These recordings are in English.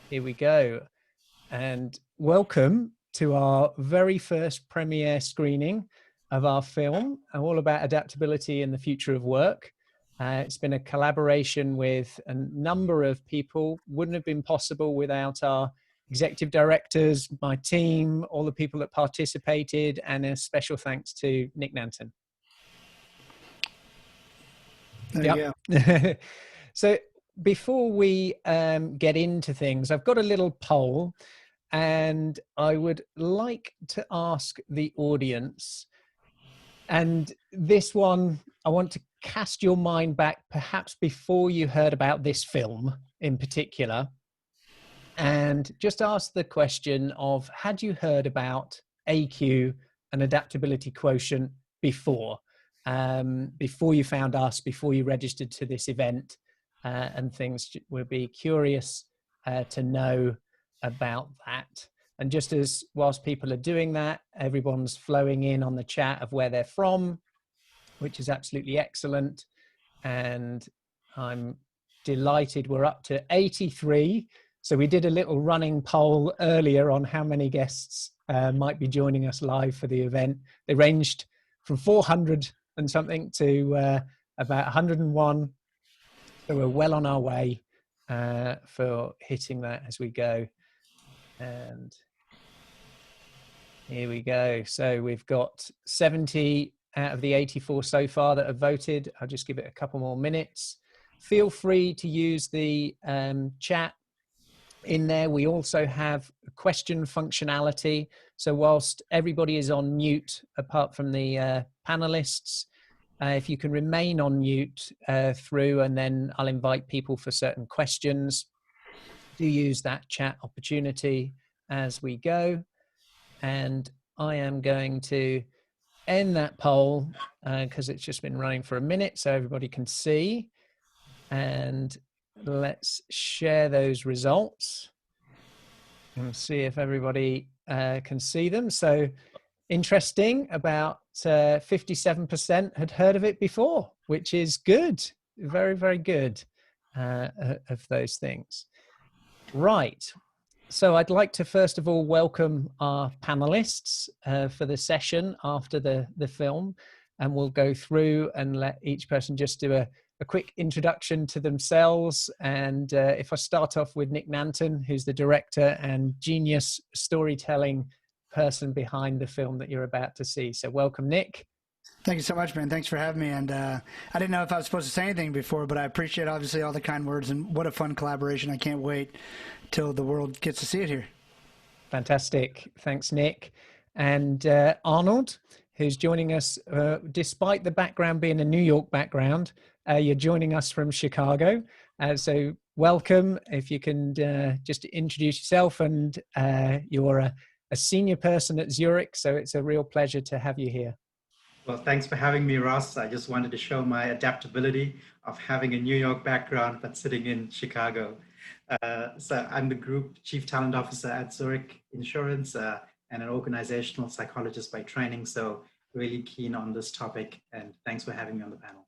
Here we go. And welcome to our very first premiere screening of our film, all about adaptability and the future of work. It's been a collaboration with a number of people. Wouldn't have been possible without our executive directors, my team, all the people that participated, and a special thanks to Nick Nanton. There you go. So before we get into things, I've got a little poll, and I would like to ask the audience, and this one, I want to cast your mind back perhaps before you heard about this film in particular, and just ask the question of, had you heard about AQ and adaptability quotient before you found us, before you registered to this event, and things? We'll be curious to know about that. And just as whilst people are doing that, everyone's flowing in on the chat of where they're from, which is absolutely excellent. And I'm delighted we're up to 83. So we did a little running poll earlier on how many guests might be joining us live for the event. They ranged from 400 and something to about 101. So we're well on our way for hitting that as we go. And here we go. So we've got 70 out of the 84 so far that have voted. I'll just give it a couple more minutes. Feel free to use the chat in there. We also have a question functionality. So whilst everybody is on mute, apart from the panelists, if you can remain on mute through, and then I'll invite people for certain questions. Do use that chat opportunity as we go. And I am going to end that poll because it's just been running for a minute so everybody can see. And let's share those results and see if everybody can see them. So interesting, about 57% had heard of it before, which is good. Very, very good of those things. Right. So I'd like to first of all welcome our panelists for the session after the film, and we'll go through and let each person just do a quick introduction to themselves. And if I start off with Nick Nanton, who's the director and genius storytelling person behind the film that you're about to see. So welcome, Nick. Thank you so much, man. Thanks for having me. And I didn't know if I was supposed to say anything before, but I appreciate obviously all the kind words, and what a fun collaboration. I can't wait till the world gets to see it here. Fantastic. Thanks, Nick. And Arnold, who's joining us, despite the background being a New York background, you're joining us from Chicago. So welcome. If you can just introduce yourself, and you're a senior person at Zurich, so it's a real pleasure to have you here. Well, thanks for having me, Ross. I just wanted to show my adaptability of having a New York background, but sitting in Chicago. So I'm the Group Chief Talent Officer at Zurich Insurance and an organizational psychologist by training. So really keen on this topic, and thanks for having me on the panel.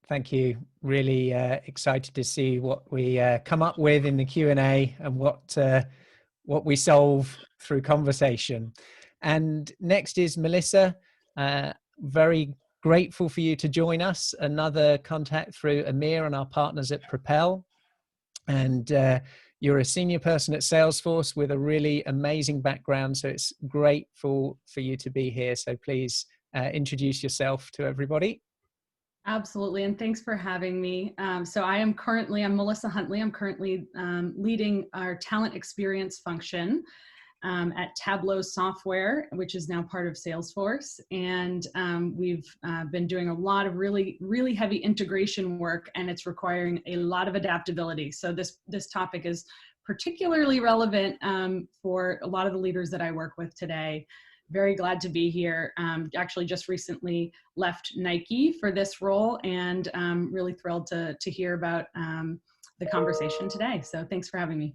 Thank you. Really excited to see what we come up with in the Q&A and what we solve through conversation. And next is Melissa. Very grateful for you to join us. Another contact through Amir and our partners at Propel. And you're a senior person at Salesforce with a really amazing background. So it's grateful for you to be here. So please introduce yourself to everybody. Absolutely, and thanks for having me. So I'm Melissa Huntley. I'm currently leading our talent experience function at Tableau Software, which is now part of Salesforce. And we've been doing a lot of really, really heavy integration work, and it's requiring a lot of adaptability. So this topic is particularly relevant for a lot of the leaders that I work with today. Very glad to be here. Actually just recently left Nike for this role, and really thrilled to hear about the conversation today. So thanks for having me.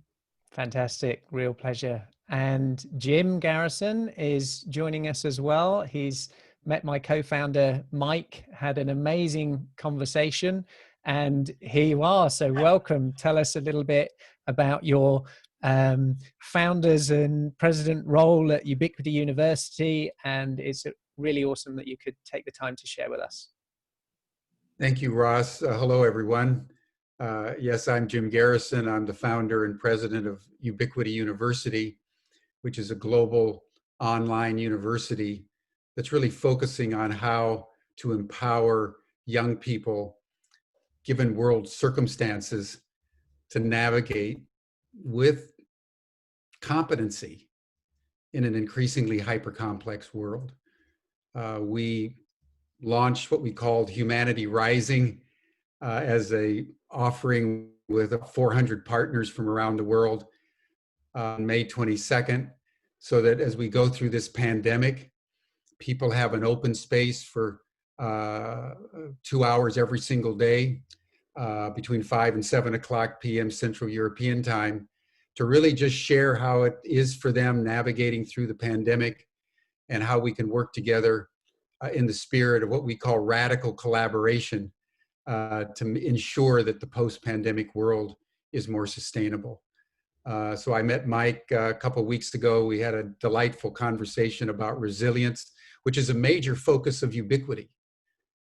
Fantastic, real pleasure. And Jim Garrison is joining us as well. He's met my co-founder, Mike, had an amazing conversation, And here you are. So welcome. Tell us a little bit about your founders and president role at Ubiquity University. And it's really awesome that you could take the time to share with us. Thank you, Ross. Hello, everyone. Yes, I'm Jim Garrison. I'm the founder and president of Ubiquity University, which is a global online university that's really focusing on how to empower young people, given world circumstances, to navigate with competency in an increasingly hyper-complex world. We launched what we called Humanity Rising as a offering with 400 partners from around the world on May 22nd, so that as we go through this pandemic, people have an open space for 2 hours every single day between 5 and 7 o'clock p.m. Central European time, to really just share how it is for them navigating through the pandemic and how we can work together in the spirit of what we call radical collaboration to ensure that the post-pandemic world is more sustainable. So I met Mike a couple of weeks ago. We had a delightful conversation about resilience, which is a major focus of Ubiquity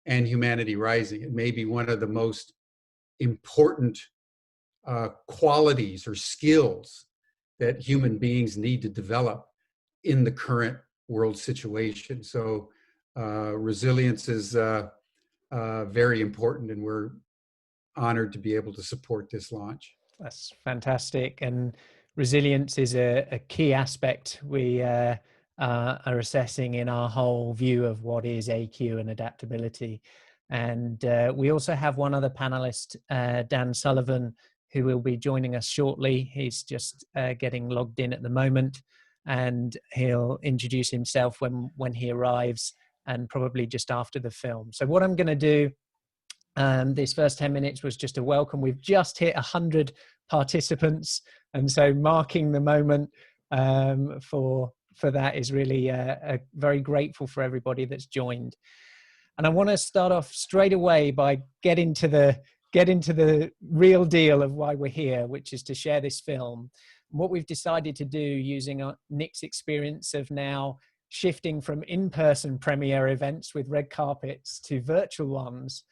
and Humanity Rising. It may be one of the most important qualities or skills that human beings need to develop in the current world situation. So resilience is very important, and we're honored to be able to support this launch. That's fantastic. And resilience is a key aspect we are assessing in our whole view of what is AQ and adaptability. And we also have one other panelist, Dan Sullivan, who will be joining us shortly. He's just getting logged in at the moment, and he'll introduce himself when he arrives, and probably just after the film. So what I'm going to do this first 10 minutes was just a welcome. We've just hit 100 participants, and so marking the moment for that is really very grateful for everybody that's joined. And I want to start off straight away by get into the real deal of why we're here, which is to share this film. What we've decided to do, using Nick's experience of now shifting from in-person premiere events with red carpets to virtual ones,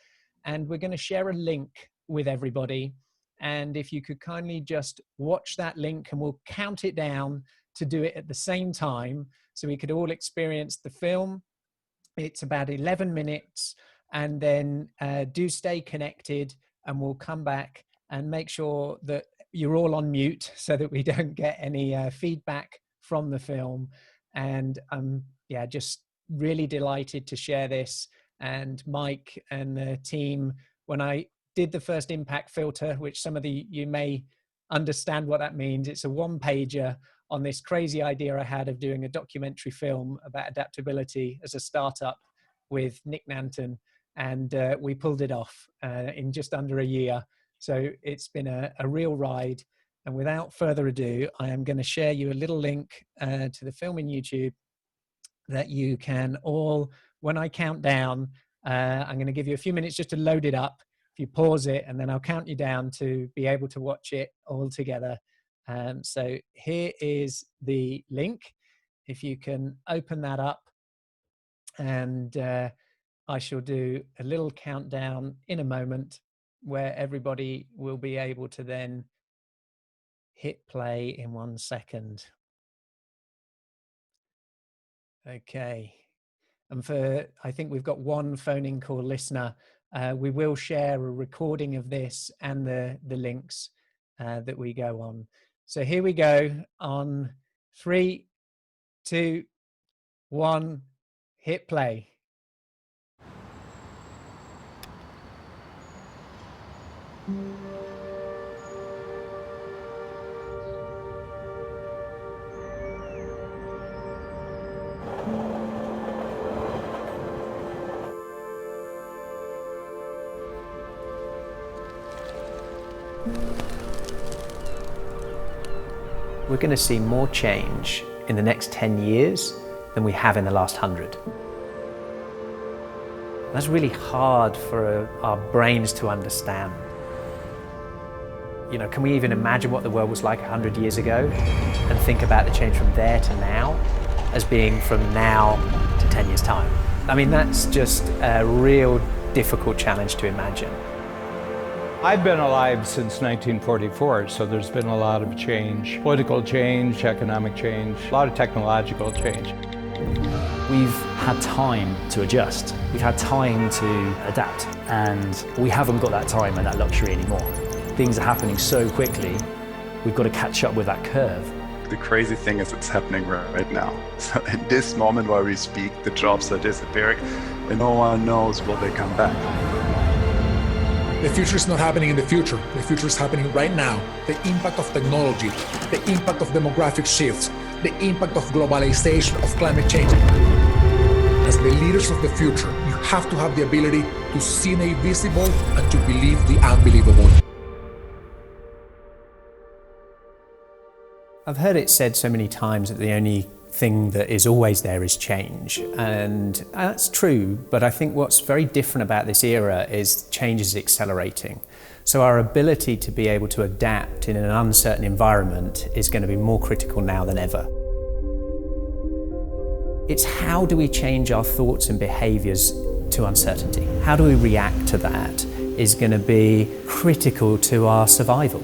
and we're going to share a link with everybody. And if you could kindly just watch that link, and we'll count it down to do it at the same time, so we could all experience the film. It's about 11 minutes, and then do stay connected, and we'll come back and make sure that you're all on mute so that we don't get any feedback from the film. And I'm just really delighted to share this. And Mike and the team, when I did the first impact filter, which some of you may understand what that means, it's a one-pager on this crazy idea I had of doing a documentary film about adaptability as a startup with Nick Nanton. And we pulled it off in just under a year. So it's been a real ride. And without further ado, I am going to share you a little link to the film in YouTube that you can all, when I count down, I'm going to give you a few minutes just to load it up. If you pause it, and then I'll count you down to be able to watch it all together. So here is the link. If you can open that up, and I shall do a little countdown in a moment where everybody will be able to then hit play in 1 second. Okay. And I think we've got one phone-in call listener. We will share a recording of this and the links that we go on. So here we go on 3, 2, 1, hit play. We're going to see more change in the next 10 years than we have in the last 100. That's really hard for our brains to understand. You know, can we even imagine what the world was like 100 years ago and think about the change from there to now as being from now to 10 years' time? I mean, that's just a real difficult challenge to imagine. I've been alive since 1944, so there's been a lot of change. Political change, economic change, a lot of technological change. We've had time to adjust. We've had time to adapt, and we haven't got that time and that luxury anymore. Things are happening so quickly, we've got to catch up with that curve. The crazy thing is it's happening right now. So in this moment while we speak, the jobs are disappearing and no one knows will they come back. The future is not happening in the future. The future is happening right now. The impact of technology, the impact of demographic shifts, the impact of globalization, of climate change. As the leaders of the future, you have to have the ability to see the invisible and to believe the unbelievable. I've heard it said so many times that the only thing that is always there is change, and that's true, but I think what's very different about this era is change is accelerating. So our ability to be able to adapt in an uncertain environment is going to be more critical now than ever. It's how do we change our thoughts and behaviours to uncertainty? How do we react to that is going to be critical to our survival.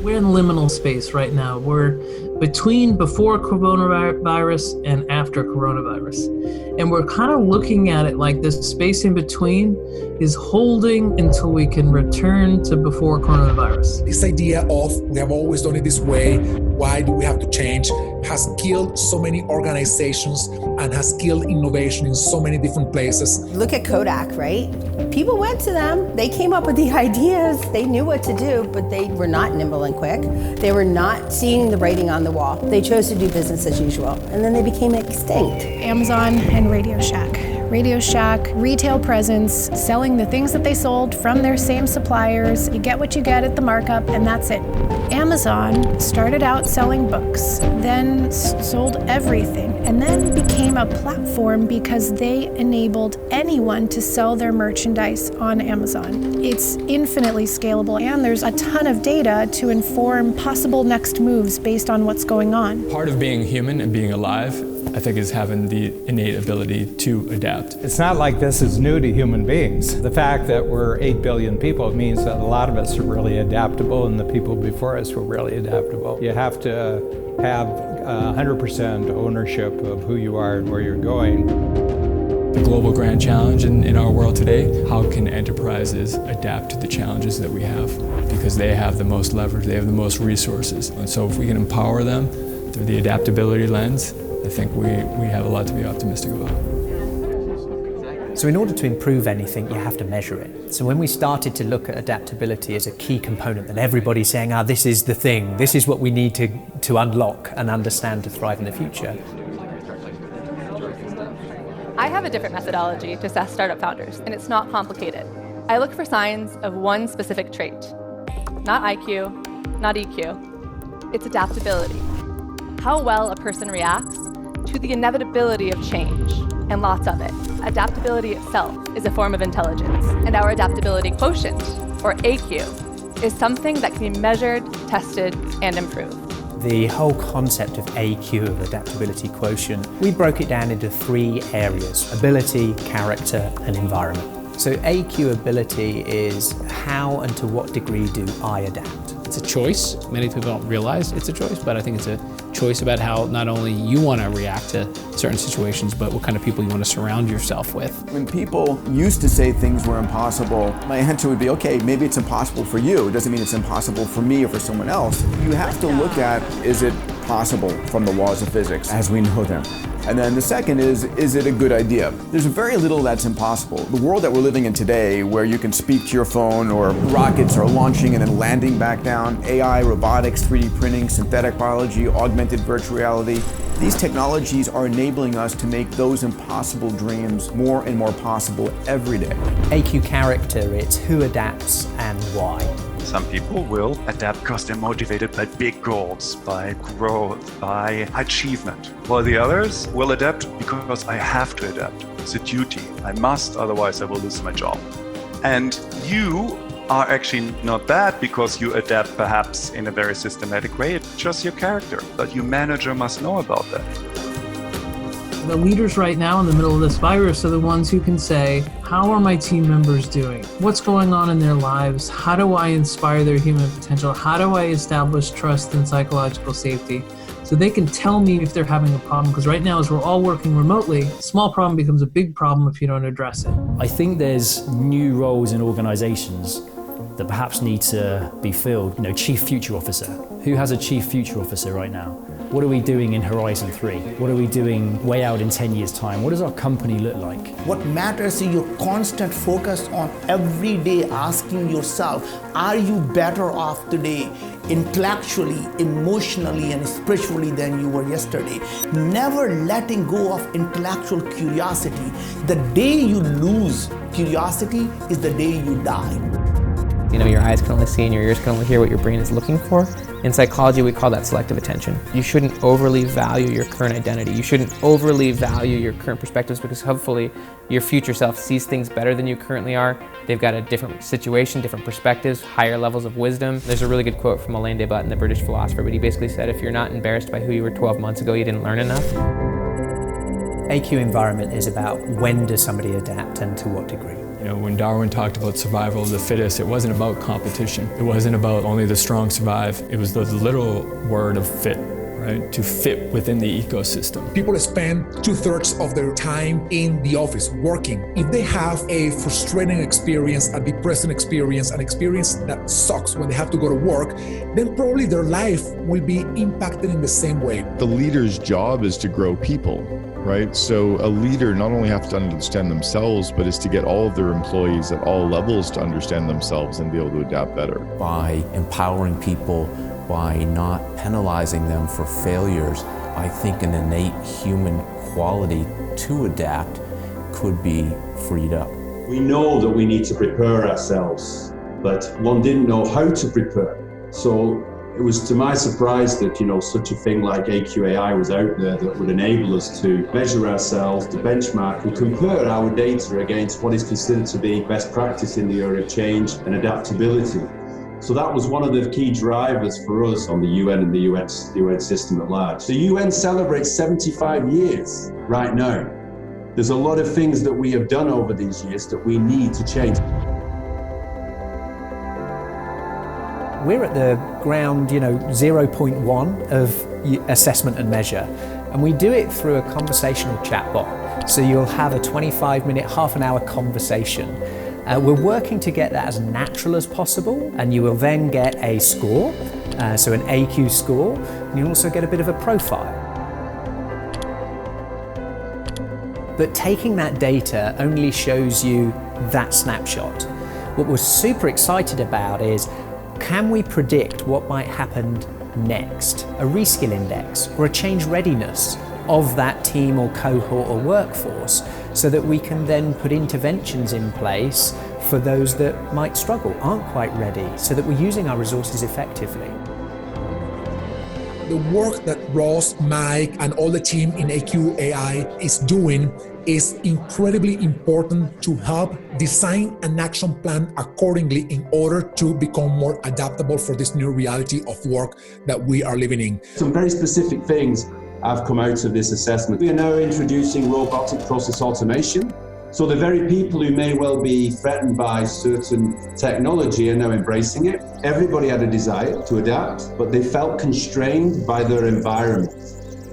We're in liminal space right now. We're between before coronavirus and after coronavirus. And we're kind of looking at it like this space in between is holding until we can return to before coronavirus. This idea of we have always done it this way, why do we have to change, has killed so many organizations and has killed innovation in so many different places. Look at Kodak, right? People went to them, they came up with the ideas, they knew what to do, but they were not nimble and quick. They were not seeing the writing on the wall. They chose to do business as usual, and then they became extinct. Amazon and Radio Shack. Radio Shack, retail presence, selling the things that they sold from their same suppliers. You get what you get at the markup, and that's it. Amazon started out selling books, then sold everything, and then became a platform because they enabled anyone to sell their merchandise on Amazon. It's infinitely scalable, and there's a ton of data to inform possible next moves based on what's going on. Part of being human and being alive, I think, is having the innate ability to adapt. It's not like this is new to human beings. The fact that we're 8 billion people means that a lot of us are really adaptable, and the people before us were really adaptable. You have to have 100% ownership of who you are and where you're going. The global grand challenge in our world today, how can enterprises adapt to the challenges that we have? Because they have the most leverage, they have the most resources. And so if we can empower them through the adaptability lens, I think we have a lot to be optimistic about. So in order to improve anything, you have to measure it. So when we started to look at adaptability as a key component that everybody's saying, this is the thing, this is what we need to unlock and understand to thrive in the future. I have a different methodology to assess startup founders, and it's not complicated. I look for signs of one specific trait. Not IQ, not EQ. It's adaptability. How well a person reacts to the inevitability of change, and lots of it. Adaptability itself is a form of intelligence, and our adaptability quotient, or AQ, is something that can be measured, tested, and improved. The whole concept of AQ, of adaptability quotient, we broke it down into 3 areas: ability, character, and environment. So AQ ability is how and to what degree do I adapt? It's a choice. Many people don't realize it's a choice, but I think it's a choice about how not only you want to react to certain situations, but what kind of people you want to surround yourself with. When people used to say things were impossible, my answer would be, okay, maybe it's impossible for you. It doesn't mean it's impossible for me or for someone else. You have to look at, is it possible from the laws of physics as we know them? And then the second is it a good idea? There's very little that's impossible. The world that we're living in today, where you can speak to your phone, or rockets are launching and then landing back down, AI, robotics, 3D printing, synthetic biology, augmented virtual reality, these technologies are enabling us to make those impossible dreams more and more possible every day. AQ character, it's who adapts and why. Some people will adapt because they're motivated by big goals, by growth, by achievement, while the others will adapt because I have to adapt. It's a duty. I must, otherwise I will lose my job. And you are actually not that because you adapt perhaps in a very systematic way. It's just your character, but your manager must know about that. The leaders right now in the middle of this virus are the ones who can say, how are my team members doing? What's going on in their lives? How do I inspire their human potential? How do I establish trust and psychological safety? So they can tell me if they're having a problem, because right now as we're all working remotely, a small problem becomes a big problem if you don't address it. I think there's new roles in organizations that perhaps need to be filled. Chief Future Officer. Who has a Chief Future Officer right now? What are we doing in Horizon 3? What are we doing way out in 10 years' time? What does our company look like? What matters is your constant focus on every day asking yourself, are you better off today intellectually, emotionally, and spiritually than you were yesterday? Never letting go of intellectual curiosity. The day you lose curiosity is the day you die. Your eyes can only see and your ears can only hear what your brain is looking for. In psychology, we call that selective attention. You shouldn't overly value your current identity. You shouldn't overly value your current perspectives, because hopefully your future self sees things better than you currently are. They've got a different situation, different perspectives, higher levels of wisdom. There's a really good quote from Alain de Botton, the British philosopher, but he basically said, if you're not embarrassed by who you were 12 months ago, you didn't learn enough. AQ environment is about when does somebody adapt and to what degree. When Darwin talked about survival of the fittest, it wasn't about competition. It wasn't about only the strong survive. It was the literal word of fit, right? To fit within the ecosystem. People spend 2/3 of their time in the office working. If they have a frustrating experience, a depressing experience, an experience that sucks when they have to go to work, then probably their life will be impacted in the same way. The leader's job is to grow people. Right? So a leader not only has to understand themselves, but is to get all of their employees at all levels to understand themselves and be able to adapt better. By empowering people, by not penalizing them for failures, I think an innate human quality to adapt could be freed up. We know that we need to prepare ourselves, but one didn't know how to prepare. So it was to my surprise that, such a thing like AQAI was out there that would enable us to measure ourselves, to benchmark and compare our data against what is considered to be best practice in the area of change and adaptability. So that was one of the key drivers for us on the UN and the UN system at large. The UN celebrates 75 years right now. There's a lot of things that we have done over these years that we need to change. We're at the ground, 0.1 of assessment and measure, and we do it through a conversational chatbot. So you'll have a 25-minute, half an hour conversation. We're working to get that as natural as possible, and you will then get a score, so an AQ score, and you'll also get a bit of a profile. But taking that data only shows you that snapshot. What we're super excited about is, can we predict what might happen next? A reskill index or a change readiness of that team or cohort or workforce, so that we can then put interventions in place for those that might struggle, aren't quite ready, so that we're using our resources effectively. The work that Ross, Mike, and all the team in AQAI is doing is incredibly important to help design an action plan accordingly in order to become more adaptable for this new reality of work that we are living in. Some very specific things have come out of this assessment. We are now introducing robotic process automation. So the very people who may well be threatened by certain technology are now embracing it. Everybody had a desire to adapt, but they felt constrained by their environment.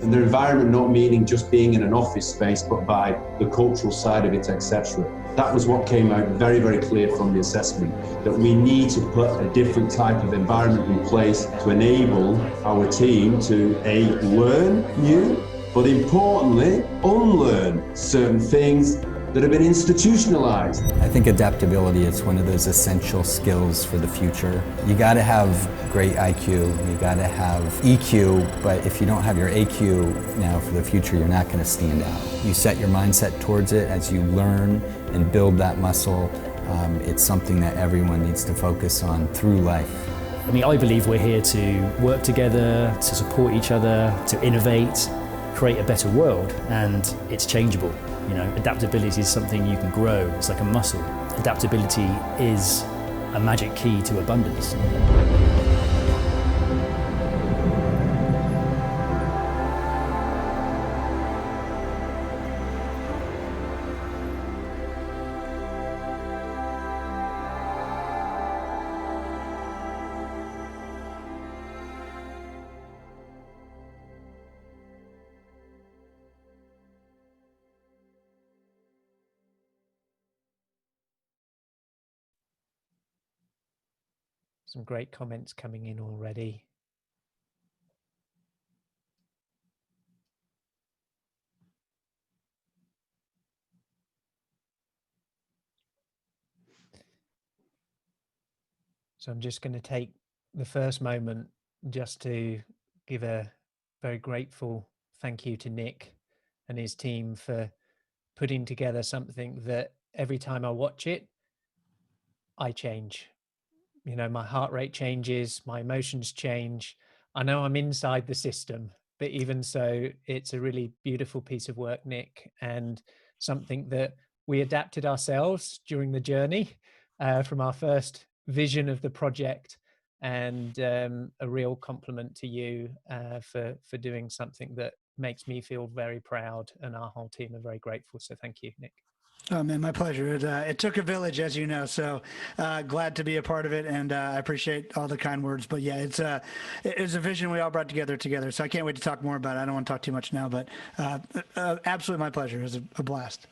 And their environment not meaning just being in an office space, but by the cultural side of it, etc. That was what came out very, very clear from the assessment, that we need to put a different type of environment in place to enable our team to learn new, but importantly, unlearn certain things that have been institutionalized. I think adaptability is one of those essential skills for the future. You gotta have great IQ, you gotta have EQ, but if you don't have your AQ now for the future, you're not gonna stand out. You set your mindset towards it as you learn and build that muscle. It's something that everyone needs to focus on through life. I believe we're here to work together, to support each other, to innovate, create a better world, and it's changeable. You know, adaptability is something you can grow. It's like a muscle. Adaptability is a magic key to abundance. Some great comments coming in already. So I'm just going to take the first moment just to give a very grateful thank you to Nick and his team for putting together something that every time I watch it, I change. You know, my heart rate changes, my emotions change. I know I'm inside the system, but even so, it's a really beautiful piece of work, Nick, and something that we adapted ourselves during the journey from our first vision of the project, and a real compliment to you for doing something that makes me feel very proud, and our whole team are very grateful. So thank you, Nick. Oh man, my pleasure. It took a village, as you know, so glad to be a part of it, and I appreciate all the kind words. But yeah, it's a vision we all brought together. So I can't wait to talk more about it. I don't want to talk too much now, but absolutely my pleasure. It was a blast.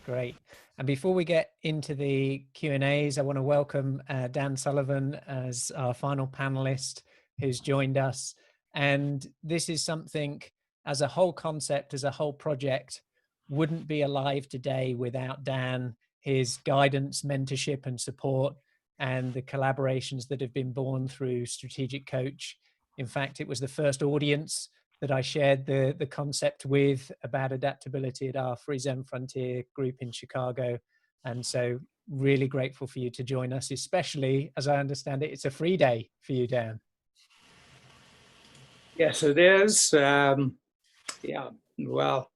Great. And before we get into the Q&As, I want to welcome Dan Sullivan as our final panelist who's joined us. And this is something, as a whole concept, as a whole project, wouldn't be alive today without Dan, his guidance, mentorship and support, and the collaborations that have been born through Strategic Coach. In fact, it was the first audience that I shared the concept with about adaptability at our Free Zen Frontier group in Chicago. And so really grateful for you to join us, especially, as I understand it, it's a free day for you, Dan. Yes, it is. Yeah, well,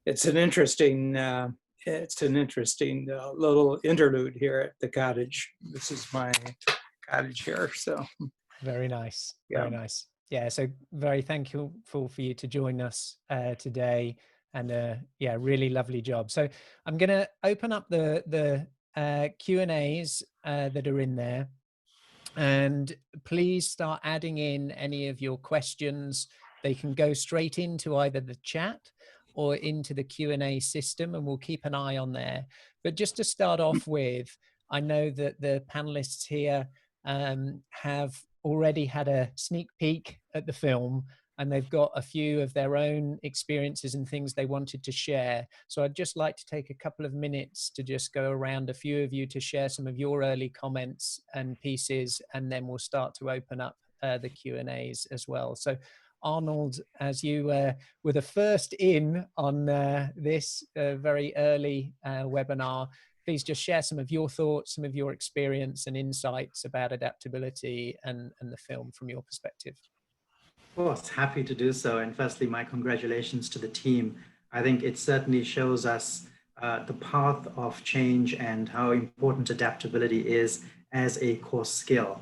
it's an interesting little interlude here at the cottage. This is my cottage here, so. Very nice, yeah. Very nice. Yeah, so very thankful for you to join us today, and yeah, really lovely job. So I'm going to open up the Q&As that are in there, and please start adding in any of your questions. They can go straight into either the chat or into the Q&A system, and we'll keep an eye on there. But just to start off with, I know that the panelists here have already had a sneak peek at the film, and they've got a few of their own experiences and things they wanted to share. So I'd just like to take a couple of minutes to just go around a few of you to share some of your early comments and pieces, and then we'll start to open up the Q&As as well. So Arnold, as you were the first in on this very early webinar, please just share some of your thoughts, some of your experience and insights about adaptability and the film from your perspective. Of course, happy to do so. And firstly, my congratulations to the team. I think it certainly shows us the path of change and how important adaptability is as a core skill.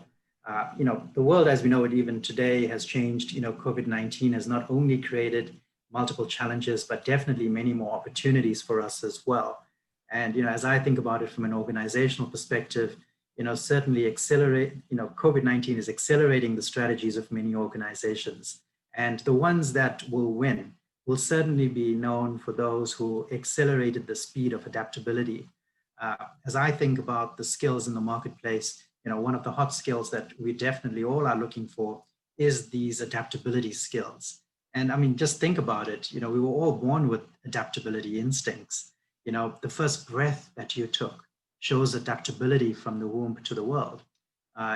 You know, the world as we know it even today has changed. You know, COVID-19 has not only created multiple challenges, but definitely many more opportunities for us as well. And, you know, as I think about it from an organizational perspective, you know, certainly COVID-19 is accelerating the strategies of many organizations. And the ones that will win will certainly be known for those who accelerated the speed of adaptability. As I think about the skills in the marketplace, you know, one of the hot skills that we definitely all are looking for is these adaptability skills. And I mean, just think about it. You know, we were all born with adaptability instincts. You know, the first breath that you took shows adaptability from the womb to the world.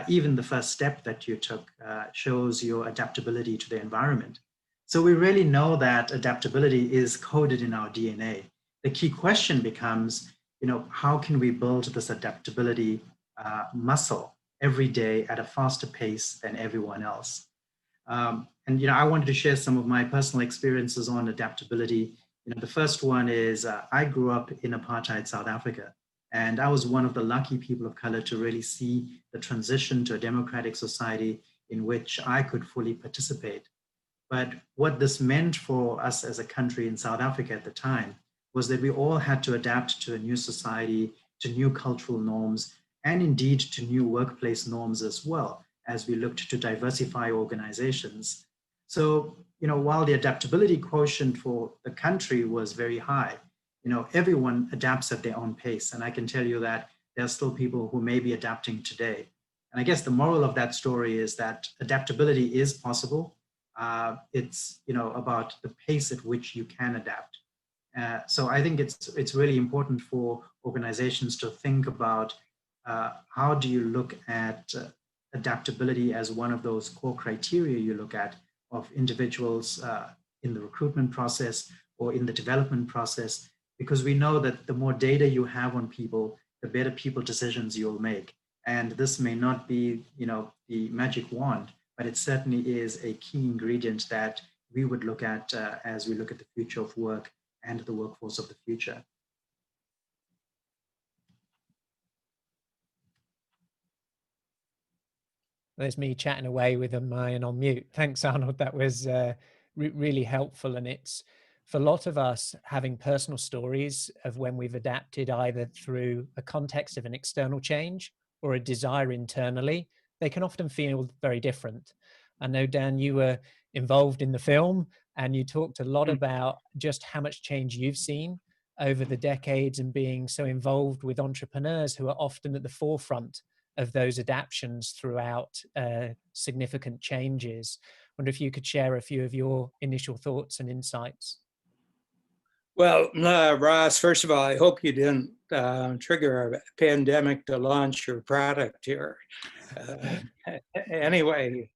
Even the first step that you took shows your adaptability to the environment. So we really know that adaptability is coded in our DNA. The key question becomes, you know, how can we build this adaptability muscle every day at a faster pace than everyone else? And, you know, I wanted to share some of my personal experiences on adaptability. The first one is I grew up in apartheid South Africa, and I was one of the lucky people of color to really see the transition to a democratic society in which I could fully participate. But what this meant for us as a country in South Africa at the time was that we all had to adapt to a new society, to new cultural norms, and indeed to new workplace norms as well, as we looked to diversify organizations. So, while the adaptability quotient for the country was very high, everyone adapts at their own pace. And I can tell you that there are still people who may be adapting today. And I guess the moral of that story is that adaptability is possible. It's about the pace at which you can adapt. So I think it's really important for organizations to think about how do you look at adaptability as one of those core criteria you look at of individuals in the recruitment process or in the development process, because we know that the more data you have on people, the better people decisions you'll make. And this may not be, the magic wand, but it certainly is a key ingredient that we would look at as we look at the future of work and the workforce of the future. There's me chatting away with a mine on mute. Thanks, Arnold. That was really helpful. And it's for a lot of us having personal stories of when we've adapted either through a context of an external change or a desire internally, they can often feel very different. I know, Dan, you were involved in the film and you talked a lot about just how much change you've seen over the decades and being so involved with entrepreneurs who are often at the forefront of those adaptations throughout significant changes. I wonder if you could share a few of your initial thoughts and insights. Well, Ross, first of all, I hope you didn't trigger a pandemic to launch your product here. Anyway,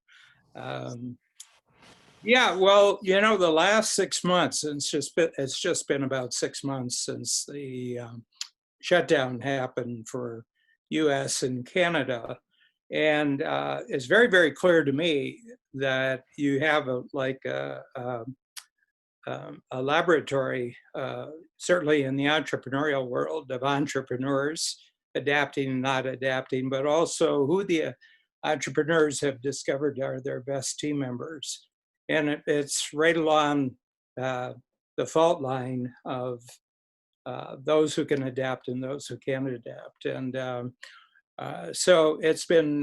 yeah, well, the last 6 months, and it's just been about 6 months since the shutdown happened for US and Canada. And it's very, very clear to me that you have a laboratory, certainly in the entrepreneurial world, of entrepreneurs adapting, not adapting, but also who the entrepreneurs have discovered are their best team members. And it's right along the fault line of those who can adapt and those who can't adapt. And so it's been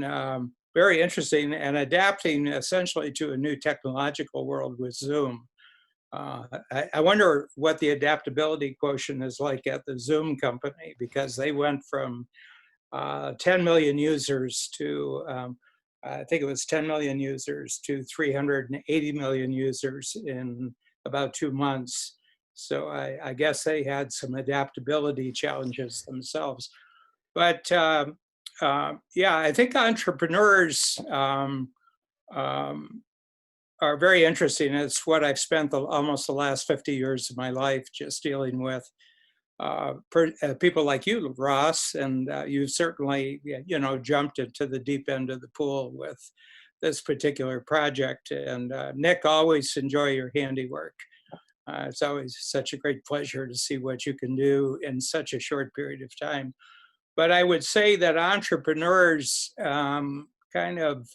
very interesting, and adapting essentially to a new technological world with Zoom. I wonder what the adaptability quotient is like at the Zoom company, because they went from 10 million users to, I think it was 10 million users to 380 million users in about 2 months. So I guess they had some adaptability challenges themselves. But yeah, I think entrepreneurs are very interesting. It's what I've spent almost the last 50 years of my life just dealing with. People like you, Ross, and you certainly, jumped into the deep end of the pool with this particular project. And Nick, always enjoy your handiwork. It's always such a great pleasure to see what you can do in such a short period of time. But I would say that entrepreneurs kind of,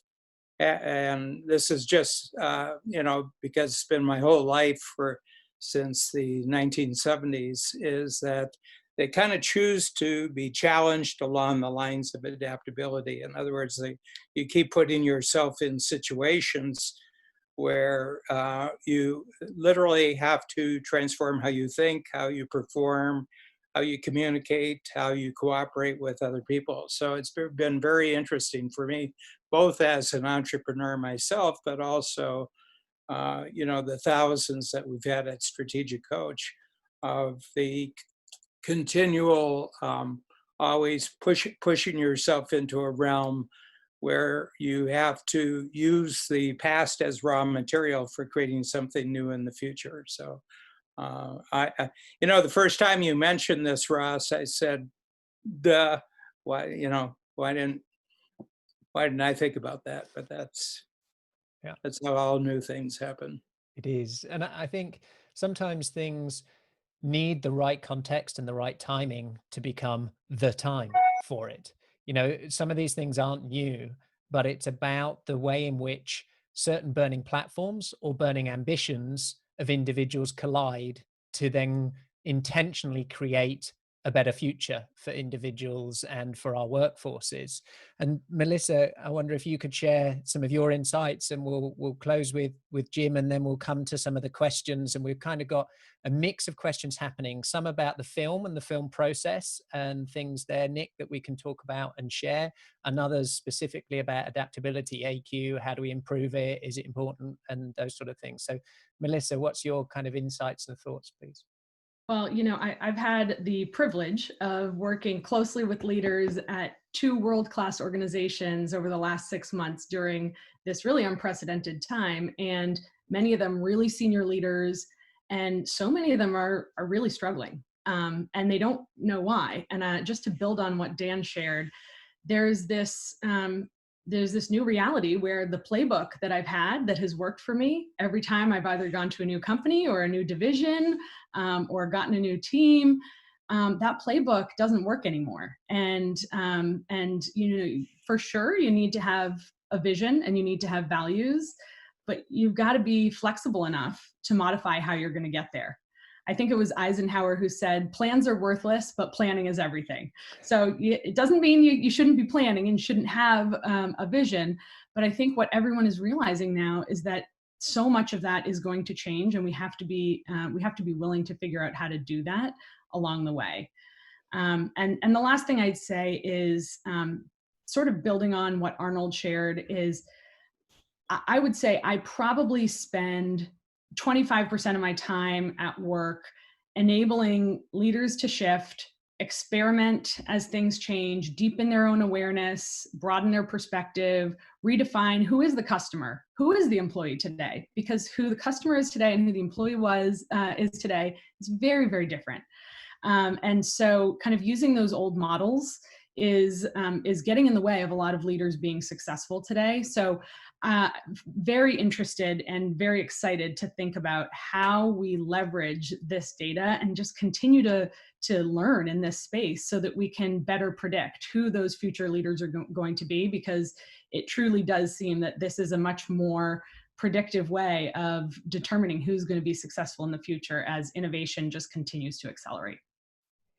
and this is just, because it's been my whole life since the 1970s, is that they kind of choose to be challenged along the lines of adaptability. In other words, you keep putting yourself in situations where you literally have to transform how you think, how you perform, how you communicate, how you cooperate with other people. So it's been very interesting for me, both as an entrepreneur myself, but also, the thousands that we've had at Strategic Coach, of the continual, always pushing yourself into a realm where you have to use the past as raw material for creating something new in the future. So, the first time you mentioned this, Ross, I said, why didn't I think about that? But that's how all new things happen. It is. And I think sometimes things need the right context and the right timing to become the time for it. You know, some of these things aren't new, but it's about the way in which certain burning platforms or burning ambitions of individuals collide to then intentionally create a better future for individuals and for our workforces. And Melissa, I wonder if you could share some of your insights, and we'll close with Jim, and then we'll come to some of the questions. And we've kind of got a mix of questions happening, some about the film and the film process and things there, Nick, that we can talk about and share, and others specifically about adaptability, AQ, how do we improve it, is it important, and those sort of things. So Melissa, what's your kind of insights and thoughts, please? Well, you know, I've had the privilege of working closely with leaders at 2 world-class organizations over the last 6 months during this really unprecedented time. And many of them really senior leaders, and so many of them are really struggling, and they don't know why. And just to build on what Dan shared, there's this new reality where the playbook that I've had that has worked for me every time I've either gone to a new company or a new division, or gotten a new team, that playbook doesn't work anymore. And you know, for sure, you need to have a vision and you need to have values, but you've got to be flexible enough to modify how you're going to get there. I think it was Eisenhower who said, plans are worthless, but planning is everything. So it doesn't mean you shouldn't be planning and shouldn't have a vision. But I think what everyone is realizing now is that so much of that is going to change, and we have to be willing to figure out how to do that along the way. And the last thing I'd say is sort of building on what Arnold shared is, I would say I probably spend 25% of my time at work enabling leaders to shift, experiment as things change, deepen their own awareness, broaden their perspective, redefine who is the customer, who is the employee today, because who the customer is today and who the employee is today is very, very different. And so kind of using those old models is getting in the way of a lot of leaders being successful today. So very interested and very excited to think about how we leverage this data and just continue to learn in this space so that we can better predict who those future leaders are going to be, because it truly does seem that this is a much more predictive way of determining who's going to be successful in the future as innovation just continues to accelerate.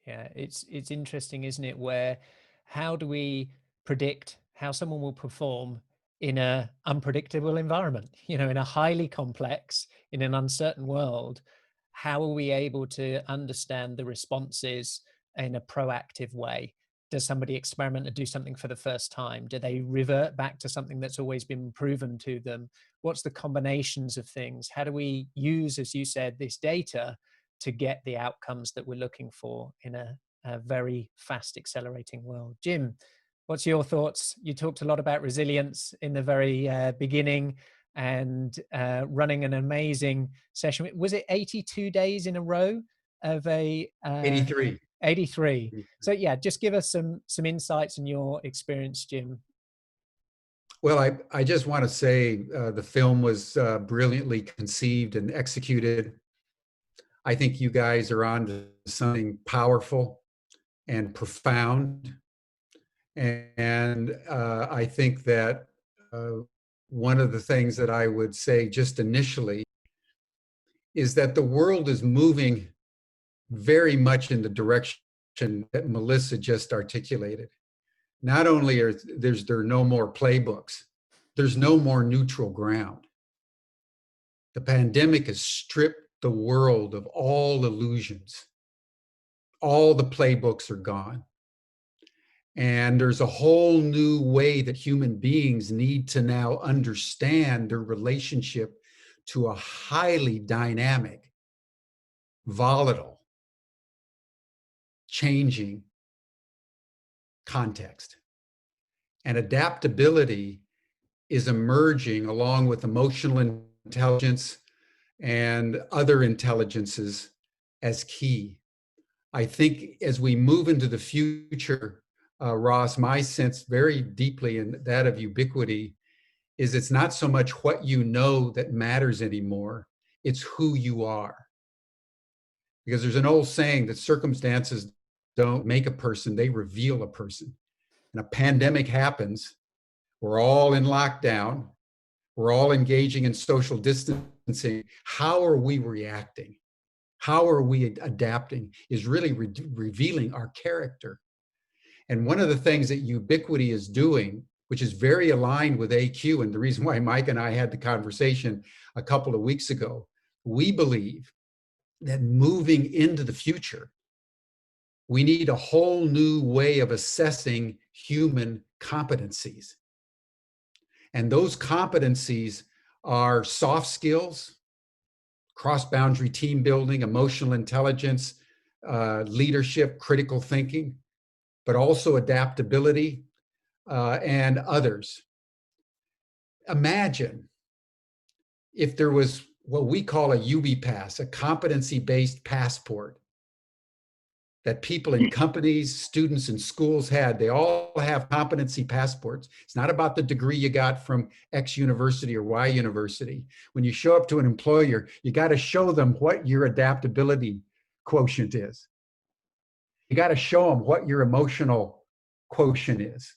Yeah, it's interesting, isn't it? Where how do we predict how someone will perform in an unpredictable environment? You know, in a highly complex, in an uncertain world, how are we able to understand the responses in a proactive way? Does somebody experiment and do something for the first time? Do they revert back to something that's always been proven to them? What's the combinations of things? How do we use, as you said, this data to get the outcomes that we're looking for in a very fast accelerating world? Jim, what's your thoughts? You talked a lot about resilience in the very beginning, and running an amazing session. Was it 82 days in a row of a 83? 83. So yeah, just give us some insights in your experience, Jim. Well, I just want to say the film was brilliantly conceived and executed. I think you guys are on to something powerful and profound. And I think that one of the things that I would say just initially is that the world is moving very much in the direction that Melissa just articulated. Not only are there no more playbooks, there's no more neutral ground. The pandemic has stripped the world of all illusions. All the playbooks are gone. And there's a whole new way that human beings need to now understand their relationship to a highly dynamic, volatile, changing context. And adaptability is emerging along with emotional intelligence and other intelligences as key. I think as we move into the future, Ross, my sense very deeply in that of ubiquity is it's not so much what you know that matters anymore, it's who you are. Because there's an old saying that circumstances don't make a person, they reveal a person. And a pandemic happens, we're all in lockdown, we're all engaging in social distancing. How are we reacting? How are we adapting is really revealing our character. And one of the things that Ubiquity is doing, which is very aligned with AQ, and the reason why Mike and I had the conversation a couple of weeks ago, we believe that moving into the future, we need a whole new way of assessing human competencies. And those competencies are soft skills, cross-boundary team building, emotional intelligence, leadership, critical thinking, but also adaptability and others. Imagine if there was what we call a UB Pass, a competency-based passport that people in companies, students in schools had. They all have competency passports. It's not about the degree you got from X university or Y university. When you show up to an employer, you got to show them what your adaptability quotient is. You got to show them what your emotional quotient is.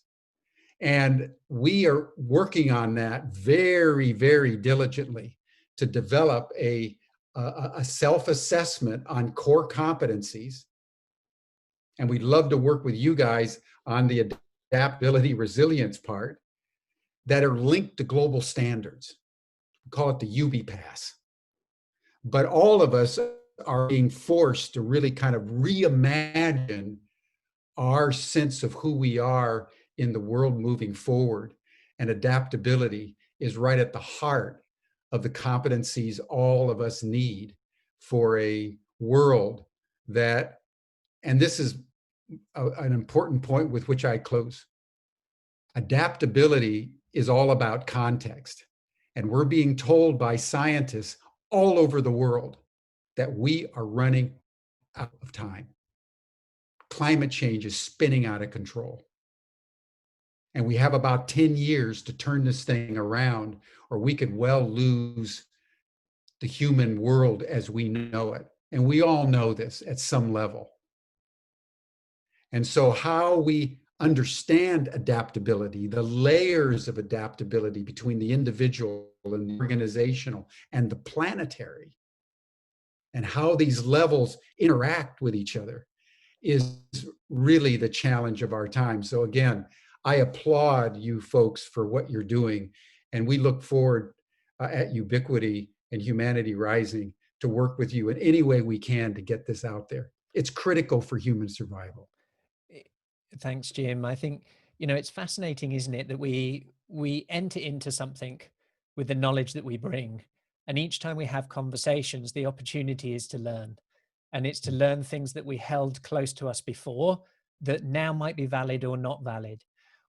And we are working on that very, very diligently to develop a self-assessment on core competencies. And we'd love to work with you guys on the adaptability resilience part that are linked to global standards. We call it the UB Pass. But all of us are being forced to really kind of reimagine our sense of who we are in the world moving forward. And adaptability is right at the heart of the competencies all of us need for a world that, and this is an important point with which I close. Adaptability is all about context. And we're being told by scientists all over the world that we are running out of time. Climate change is spinning out of control. And we have about 10 years to turn this thing around, or we could well lose the human world as we know it. And we all know this at some level. And so how we understand adaptability, the layers of adaptability between the individual and the organizational and the planetary, and how these levels interact with each other is really the challenge of our time. So again, I applaud you folks for what you're doing. And we look forward at Ubiquity and Humanity Rising to work with you in any way we can to get this out there. It's critical for human survival. Thanks, Jim. I think, it's fascinating, isn't it, that we enter into something with the knowledge that we bring. And each time we have conversations, the opportunity is to learn. And it's to learn things that we held close to us before that now might be valid or not valid.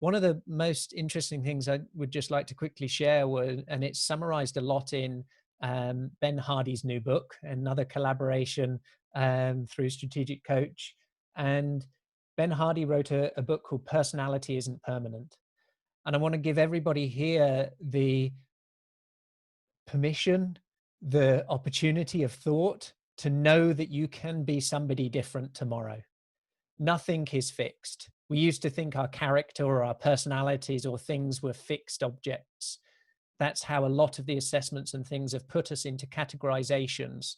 One of the most interesting things I would just like to quickly share and it's summarized a lot in Ben Hardy's new book, another collaboration through Strategic Coach. And Ben Hardy wrote a book called Personality Isn't Permanent. And I want to give everybody here the permission, the opportunity of thought to know that you can be somebody different tomorrow. Nothing is fixed. We used to think our character or our personalities or things were fixed objects. That's how a lot of the assessments and things have put us into categorizations.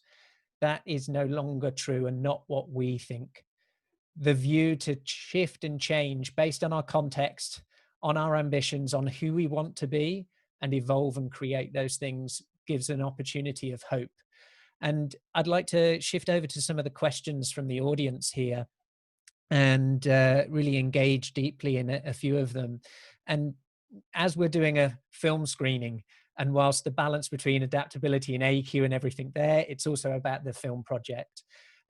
That is no longer true and not what we think. The view to shift and change based on our context, on our ambitions, on who we want to be, and evolve and create those things gives an opportunity of hope. And I'd like to shift over to some of the questions from the audience here and really engage deeply in a few of them. And as we're doing a film screening, and whilst the balance between adaptability and AQ and everything there, it's also about the film project.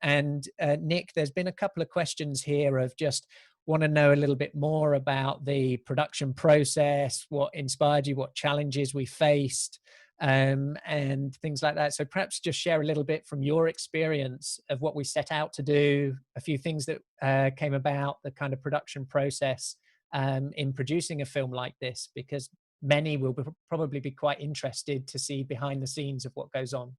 And Nick, there's been a couple of questions here of just want to know a little bit more about the production process, what inspired you, what challenges we faced, and things like that. So perhaps just share a little bit from your experience of what we set out to do, a few things that came about, the kind of production process in producing a film like this, because many will probably be quite interested to see behind the scenes of what goes on.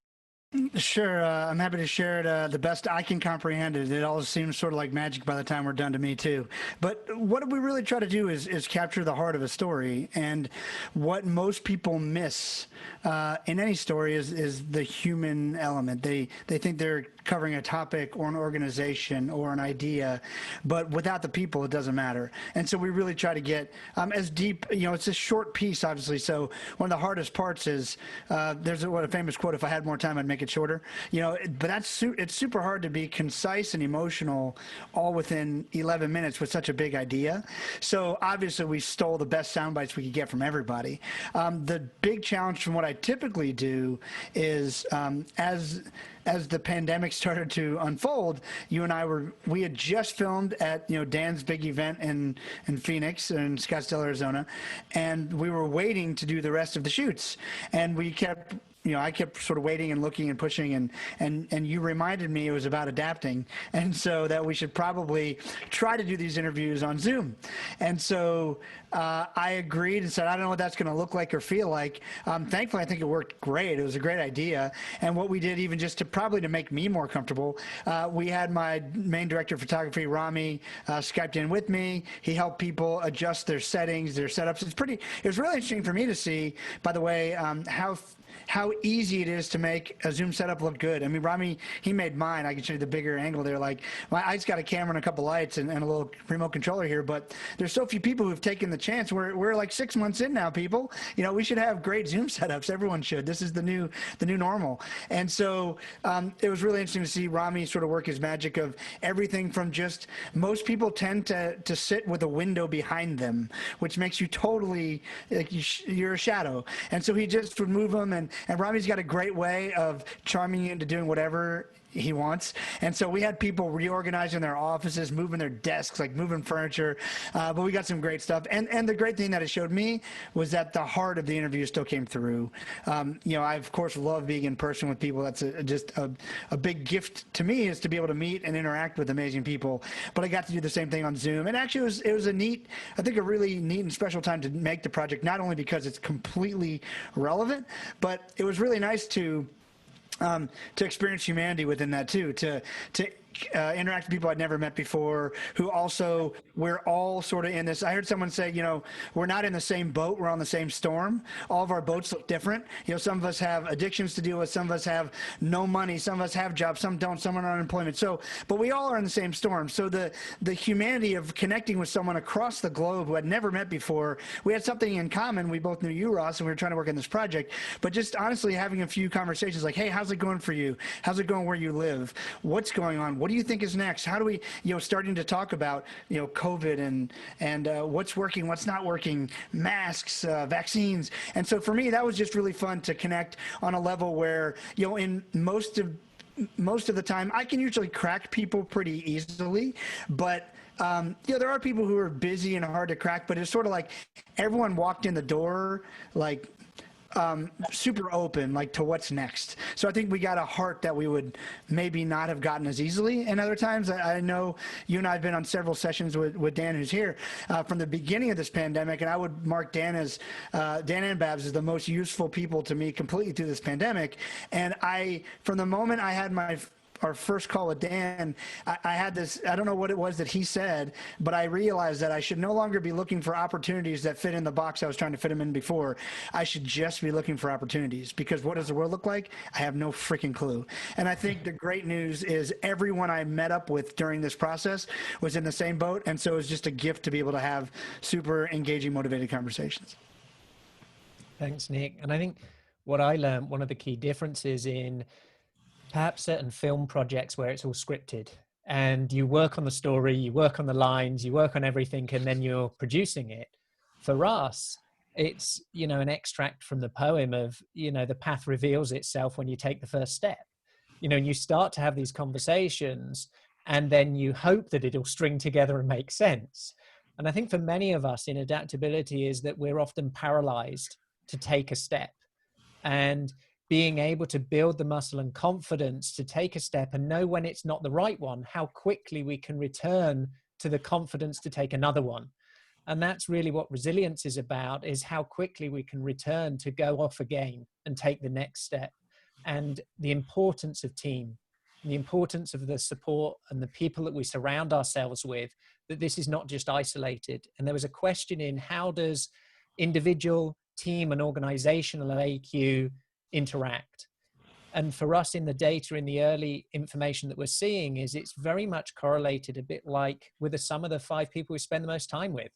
Sure, I'm happy to share it the best I can comprehend it. It all seems sort of like magic by the time we're done to me too. But what we really try to do is capture the heart of a story, and what most people miss in any story is the human element. They think they're covering a topic or an organization or an idea, but without the people, it doesn't matter. And so we really try to get as deep. It's a short piece, obviously. So one of the hardest parts is there's a famous quote: "If I had more time, I'd make it shorter." But it's super hard to be concise and emotional all within 11 minutes with such a big idea. So obviously we stole the best sound bites we could get from everybody. The big challenge from what I typically do is as the pandemic started to unfold, you and I we had just filmed at Dan's big event in Phoenix, in Scottsdale, Arizona, and we were waiting to do the rest of the shoots, and we kept. I kept sort of waiting and looking and pushing, and you reminded me it was about adapting, and so that we should probably try to do these interviews on Zoom. And so I agreed and said, I don't know what that's going to look like or feel like. Thankfully, I think it worked great. It was a great idea. And what we did, even just to make me more comfortable, we had my main director of photography, Rami, Skyped in with me. He helped people adjust their settings, their setups. It was really interesting for me to see, by the way, how easy it is to make a Zoom setup look good. I mean, Rami, he made mine. I can show you the bigger angle there. Like, I just got a camera and a couple lights and a little remote controller here, but there's so few people who've taken the chance. We're like 6 months in now, people. We should have great Zoom setups. Everyone should. This is the new normal. And so it was really interesting to see Rami sort of work his magic of everything from just, most people tend to sit with a window behind them, which makes you totally, like you're a shadow. And so he just would move them, and Rami's got a great way of charming you into doing whatever he wants. And so we had people reorganizing their offices, moving their desks, like moving furniture. But we got some great stuff. And the great thing that it showed me was that the heart of the interview still came through. I, of course, love being in person with people. That's just a big gift to me, is to be able to meet and interact with amazing people. But I got to do the same thing on Zoom. And actually, it was a really neat and special time to make the project, not only because it's completely relevant, but it was really nice to experience humanity within that too, to interact with people I'd never met before, who also, we're all sort of in this. I heard someone say, we're not in the same boat, we're on the same storm. All of our boats look different. Some of us have addictions to deal with, some of us have no money, some of us have jobs, some don't, some are on unemployment. But we all are in the same storm. So the humanity of connecting with someone across the globe who I'd never met before, we had something in common. We both knew you, Ross, and we were trying to work on this project. But just honestly having a few conversations like, hey, how's it going for you? How's it going where you live? What's going on? What do you think is next? How do we, starting to talk about, COVID and what's working, what's not working, masks, vaccines. And so for me, that was just really fun to connect on a level where, in most of the time, I can usually crack people pretty easily, but there are people who are busy and hard to crack, but it's sort of like everyone walked in the door, like, super open, like, to what's next. So I think we got a heart that we would maybe not have gotten as easily. And other times, I know you and I have been on several sessions with Dan, who's here, from the beginning of this pandemic, and I would mark Dan and Babs as the most useful people to me completely through this pandemic. And from the moment I had our first call with Dan, I had this, I don't know what it was that he said, but I realized that I should no longer be looking for opportunities that fit in the box I was trying to fit them in before. I should just be looking for opportunities, because what does the world look like? I have no freaking clue. And I think the great news is everyone I met up with during this process was in the same boat. And so it was just a gift to be able to have super engaging, motivated conversations. Thanks, Nick. And I think what I learned, one of the key differences in perhaps certain film projects where it's all scripted and you work on the story, you work on the lines, you work on everything, and then you're producing it. For us, it's, an extract from the poem of, the path reveals itself when you take the first step. You start to have these conversations and then you hope that it'll string together and make sense. And I think for many of us in adaptability is that we're often paralyzed to take a step. And being able to build the muscle and confidence to take a step and know when it's not the right one, how quickly we can return to the confidence to take another one. And that's really what resilience is about, is how quickly we can return to go off again and take the next step. and the importance of team, the importance of the support and the people that we surround ourselves with, that this is not just isolated. And there was a question in how does individual, team, and organizational AQ interact? And for us in the data, in the early information that we're seeing, is it's very much correlated, a bit like with the sum of the 5 people we spend the most time with.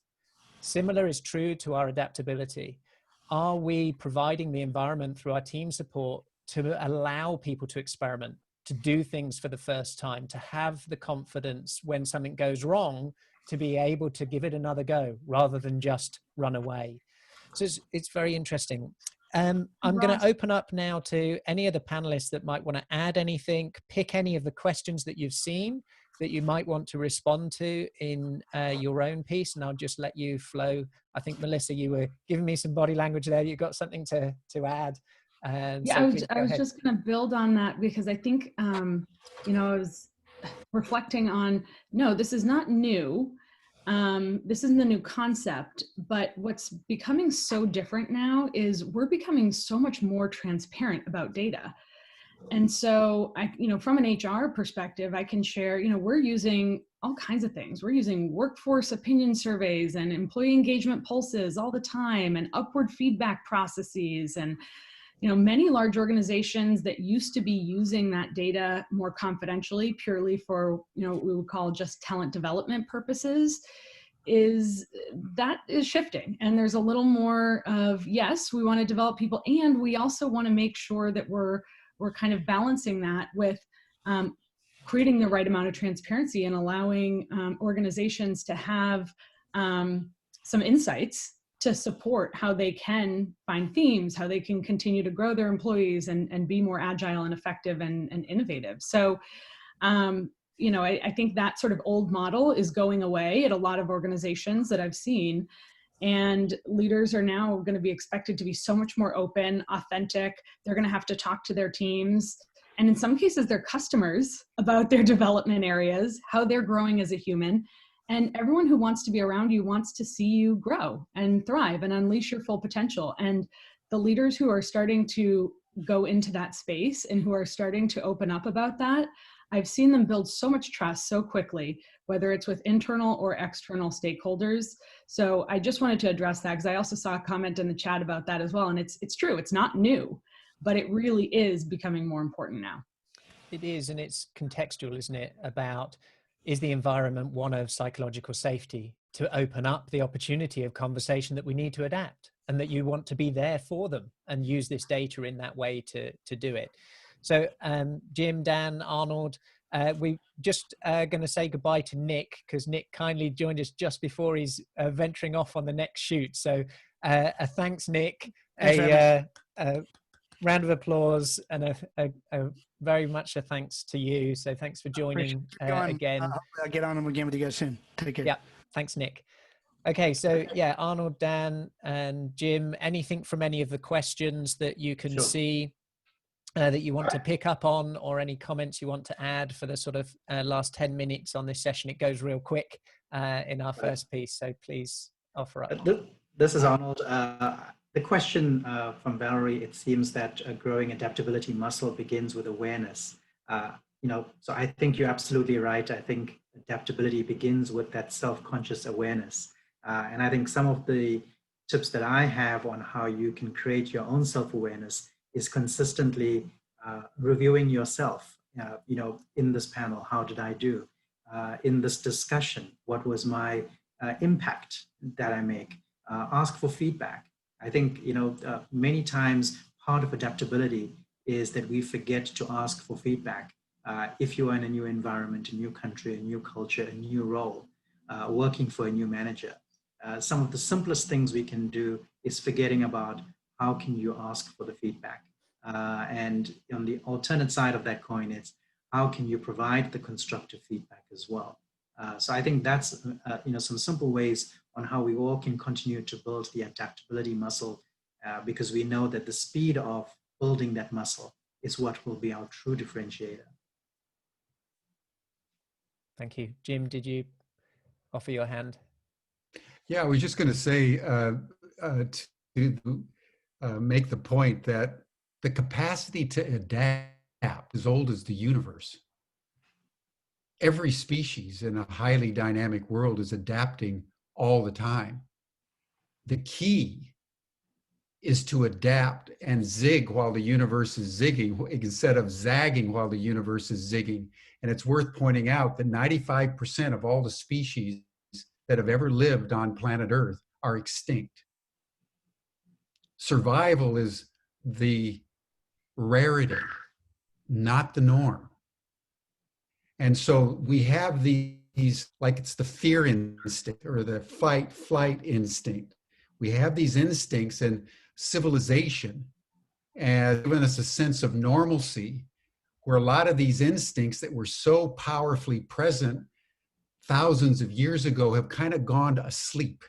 Similar is true to our adaptability. Are we providing the environment through our team support to allow people to experiment, to do things for the first time, to have the confidence when something goes wrong, to be able to give it another go rather than just run away? So it's very interesting. I'm going to open up now to any of the panelists that might want to add anything, pick any of the questions that you've seen that you might want to respond to in your own piece, and I'll just let you flow. I think, Melissa, you were giving me some body language there. You got something to add. And Yeah, so I was just going to build on that, because I think, you know, I was reflecting on, no, this is not new. This isn't a new concept, but what's becoming so different now is we're becoming so much more transparent about data. And so you know, from an HR perspective, I can share, you know, we're using all kinds of things. We're using workforce opinion surveys and employee engagement pulses all the time, and upward feedback processes. And, you know, many large organizations that used to be using that data more confidentially, purely for, you know, what we would call just talent development purposes, is shifting. And there's a little more of, yes, we want to develop people, and we also want to make sure that we're kind of balancing that with creating the right amount of transparency and allowing organizations to have some insights to support how they can find themes, how they can continue to grow their employees and be more agile and effective and innovative. So, you know, I think that sort of old model is going away at a lot of organizations that I've seen. And leaders are now going to be expected to be so much more open, authentic. They're going to have to talk to their teams, and in some cases, their customers, about their development areas, how they're growing as a human. And everyone who wants to be around you wants to see you grow and thrive and unleash your full potential. And the leaders who are starting to go into that space and who are starting to open up about that, I've seen them build so much trust so quickly, whether it's with internal or external stakeholders. So I just wanted to address that, because I also saw a comment in the chat about that as well. And it's true, it's not new, but it really is becoming more important now. It is, and it's contextual, isn't it? About, is the environment one of psychological safety to open up the opportunity of conversation that we need to adapt, and that you want to be there for them and use this data in that way to do it. So Jim, Dan, Arnold, we just going to say goodbye to Nick, because Nick kindly joined us just before he's venturing off on the next shoot. So a thanks, Nick. A round of applause and a very much a thanks to you. So thanks for joining again. I'll get on them again with you guys soon. Take care. Yeah, thanks, Nick. Okay, so yeah, Arnold, Dan, and Jim, anything from any of the questions that you can see that you want to pick up on, or any comments you want to add for the sort of last 10 minutes on this session? It goes real quick in our first piece, so please offer up. This is Arnold. The question from Valerie, it seems that a growing adaptability muscle begins with awareness. You know, so I think you're absolutely right. I think adaptability begins with that self-conscious awareness. And I think some of the tips that I have on how you can create your own self-awareness is consistently reviewing yourself. You know, in this panel, how did I do? In this discussion, what was my impact that I make? Ask for feedback. I think, you know, many times part of adaptability is that we forget to ask for feedback. If you are in a new environment, a new country, a new culture, a new role, working for a new manager, some of the simplest things we can do is forgetting about how can you ask for the feedback. And on the alternate side of that coin, it's how can you provide the constructive feedback as well. So I think that's you know, some simple ways on how we all can continue to build the adaptability muscle, because we know that the speed of building that muscle is what will be our true differentiator. Thank you. Jim, did you offer your hand? Yeah, I was just going to say to make the point that The capacity to adapt is old as the universe. Every species in a highly dynamic world is adapting all the time. The key is to adapt and zig while the universe is zigging instead of zagging while the universe is zigging. And it's worth pointing out that 95% of all the species that have ever lived on planet Earth are extinct. Survival is the rarity, not the norm. And so we have these, like it's the fear instinct or the fight flight instinct. We have these instincts, and civilization has given us a sense of normalcy where a lot of these instincts that were so powerfully present thousands of years ago have kind of gone to asleep.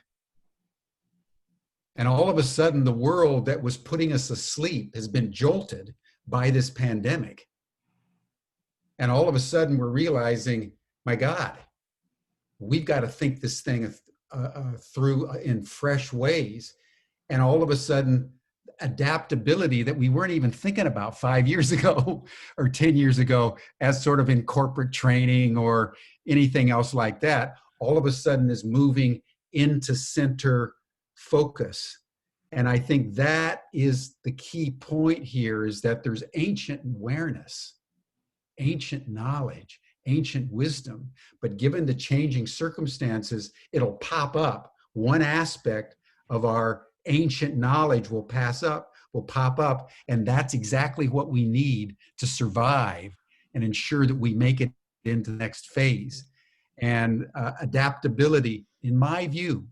And all of a sudden, the world that was putting us asleep has been jolted by this pandemic. And all of a sudden, we're realizing, my God, we've got to think this thing through in fresh ways. And all of a sudden, adaptability that we weren't even thinking about 5 years ago or 10 years ago as sort of in corporate training or anything else like that, all of a sudden is moving into center focus. And I think that is the key point here, is that there's ancient awareness, ancient knowledge, ancient wisdom, but given the changing circumstances, it'll pop up. One aspect of our ancient knowledge will pop up, and that's exactly what we need to survive and ensure that we make it into the next phase. And adaptability, in my view,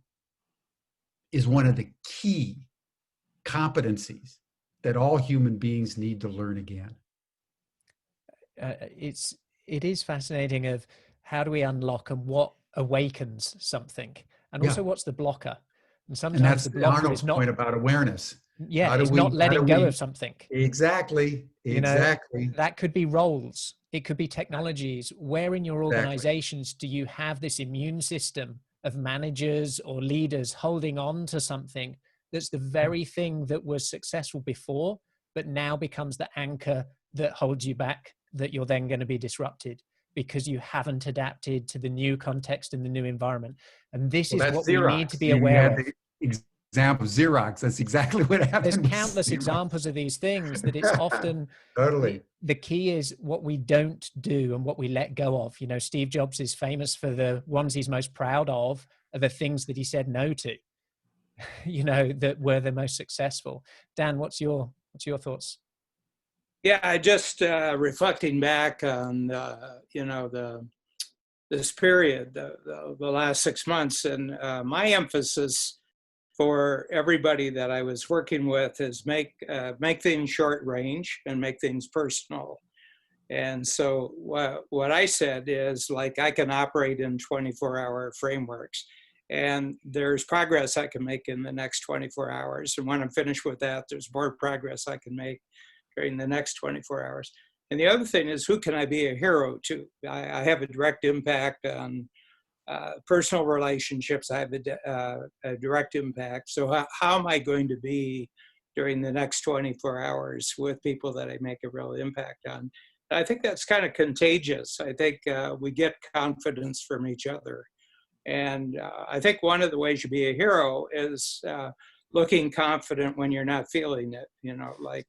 is one of the key competencies that all human beings need to learn again. It is fascinating of how do we unlock and what awakens something, and also what's the blocker. And sometimes and that's the blocker Arnold's is not point about awareness. Yeah, it's not letting go of something. Exactly. You know, that could be roles. It could be technologies. Where in your organizations do you have this immune system of managers or leaders holding on to something that's the very thing that was successful before, but now becomes the anchor that holds you back, that you're then going to be disrupted because you haven't adapted to the new context and the new environment. And this is what we need to be aware of. Example of Xerox, that's exactly what happened. There's countless examples of these things that it's often totally. The key is what we don't do and what we let go of. You know, Steve Jobs is famous for the ones he's most proud of are the things that he said no to, you know, that were the most successful. Dan, what's your thoughts? Yeah, I just reflecting back on you know, this period, the last 6 months, and my emphasis for everybody that I was working with is make things short range and make things personal. And so what I said is, like, I can operate in 24-hour frameworks, and there's progress I can make in the next 24 hours. And when I'm finished with that, there's more progress I can make during the next 24 hours. And the other thing is, who can I be a hero to? I have a direct impact on personal relationships. I have a direct impact. So how am I going to be during the next 24 hours with people that I make a real impact on? I think that's kind of contagious. I think we get confidence from each other. And I think one of the ways you be a hero is looking confident when you're not feeling it. You know, like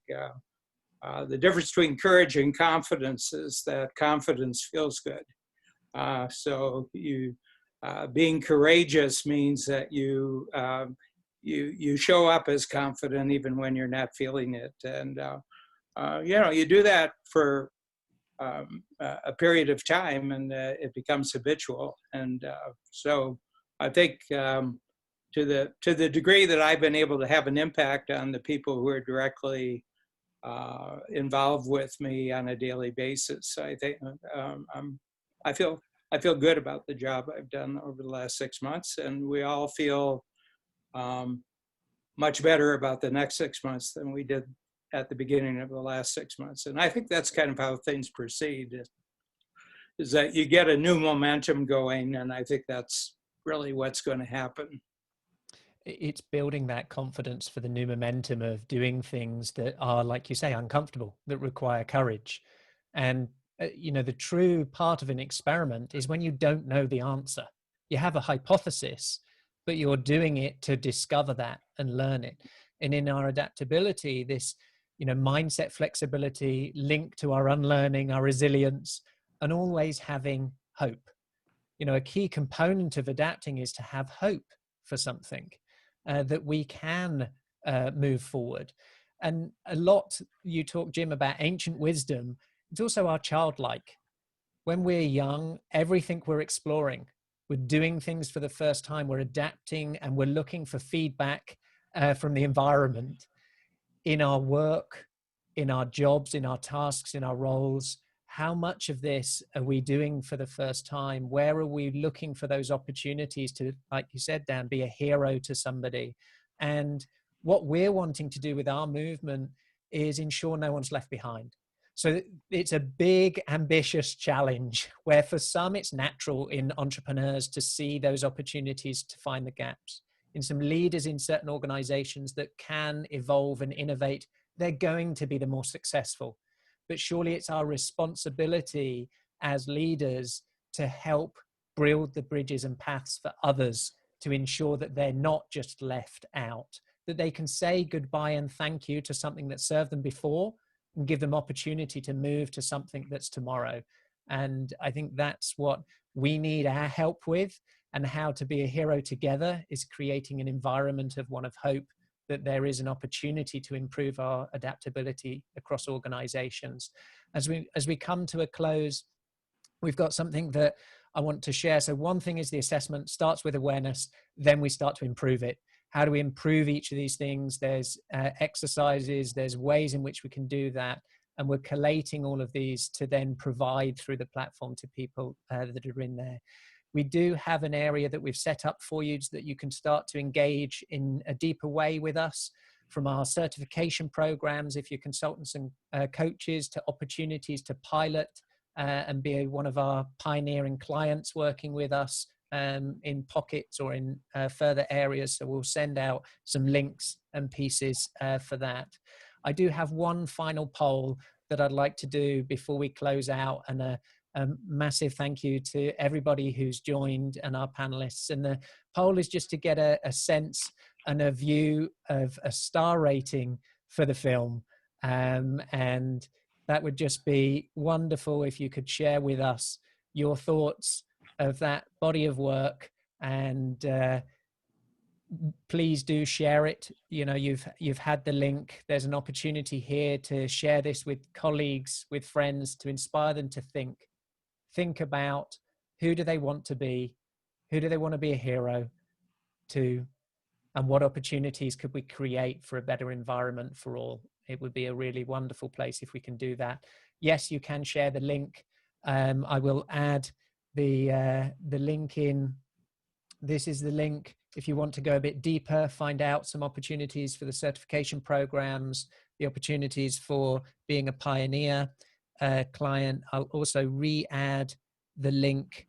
the difference between courage and confidence is that confidence feels good. So being courageous means that you show up as confident even when you're not feeling it, and you know, you do that for a period of time, and it becomes habitual. And so I think to the degree that I've been able to have an impact on the people who are directly involved with me on a daily basis, I think I feel good about the job I've done over the last 6 months, and we all feel much better about the next 6 months than we did at the beginning of the last 6 months. And I think that's kind of how things proceed, is that you get a new momentum going, and I think that's really what's going to happen. it's building that confidence for the new momentum of doing things that are, like you say, uncomfortable, that require courage. And the true part of an experiment is when you don't know the answer. You have a hypothesis, but you're doing it to discover that and learn it. And in our adaptability, this mindset flexibility linked to our unlearning, our resilience, and always having hope. A key component of adapting is to have hope for something, that we can move forward. And a lot, you talk, Jim, about ancient wisdom. It's also our childlike. When we're young, everything we're exploring, we're doing things for the first time, we're adapting, and we're looking for feedback from the environment in our work, in our jobs, in our tasks, in our roles. How much of this are we doing for the first time? Where are we looking for those opportunities to, like you said, Dan, be a hero to somebody? And what we're wanting to do with our movement is ensure no one's left behind. So it's a big, ambitious challenge where for some it's natural in entrepreneurs to see those opportunities to find the gaps. In some leaders in certain organizations that can evolve and innovate, they're going to be the more successful. But surely it's our responsibility as leaders to help build the bridges and paths for others to ensure that they're not just left out, that they can say goodbye and thank you to something that served them before and give them opportunity to move to something that's tomorrow. And I think that's what we need our help with, and how to be a hero together is creating an environment of one of hope, that there is an opportunity to improve our adaptability across organizations. As we come to a close, we've got something that I want to share. So one thing is the assessment starts with awareness, then we start to improve it. How do we improve each of these things? There's exercises, there's ways in which we can do that. And we're collating all of these to then provide through the platform to people that are in there. We do have an area that we've set up for you so that you can start to engage in a deeper way with us, from our certification programs, if you're consultants and coaches, to opportunities to pilot and be one of our pioneering clients working with us in pockets or in further areas. So we'll send out some links and pieces for that. I do have one final poll that I'd like to do before we close out, and a massive thank you to everybody who's joined and our panelists. And the poll is just to get a sense and a view of a star rating for the film. And that would just be wonderful if you could share with us your thoughts of that body of work. And please do share it. You've had the link. There's an opportunity here to share this with colleagues, with friends, to inspire them to think about who do they want to be, who do they want to be a hero to, and what opportunities could we create for a better environment for all. It would be a really wonderful place if we can do that. Yes, you can share the link. I will add the link in. This is the link if you want to go a bit deeper, find out some opportunities for the certification programs, the opportunities for being a pioneer client. I'll also re-add the link